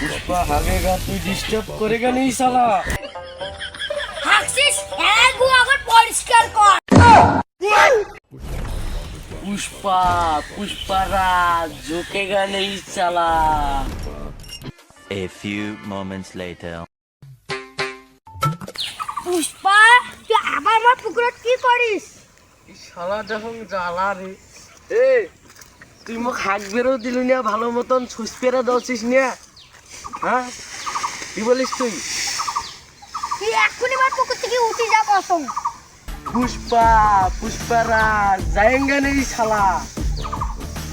पुष्पा हागेगा तू डिस्टर्ब करेगा नहीं साला হাসিস এগু আবার পরিষ্কার কর पुष्पा पुष्पा राज झुकेगा नहीं साला A few moments later. Pushpa তুই আবার আমার পুকুরে কি করিস শালা যখন জ্বালা রে এ তুই মোক হাক বেরো দিলু না ভালো মতন ছুস পেরা দছিস না হ্যাঁ কি বলিস তুই তুই এক্ষুনি আমার পুকুর থেকে উঠে যা কসম पुष्पा पुष्पा राज जाएंगे नहीं साला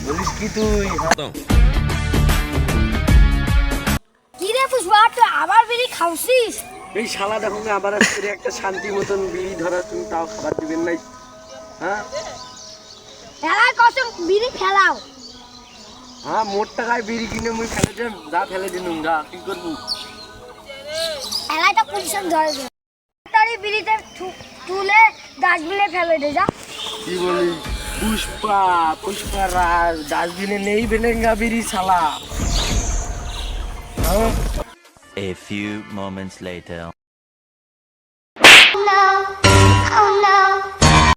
বলিস কি তুই কি রে পুষ্পা তুই আবার বিড়ি খাওছিস এই শালা দেখো আবার আসলে একটা শান্তি মতন বিড়ি ধরা তুমি তাও খাবার দিবেন নাই হ্যাঁ ফেলার কসম বিড়ি ফেলাও হ্যাঁ মোট টাকায় বিড়ি কিনে মুই ফেলে দেন যা ফেলে দিনুম যা কি করবো এলাকা পুলিশন ধরে দে তাড়াতাড়ি বিড়িতে তুলে ডাস্টবিনে ফেলে দে যা কি বলি पुष्पा पुष्पा राज डास्टबिन नहीं मिलेगा बीड़ी साला हाँ? A few moments later. Oh no.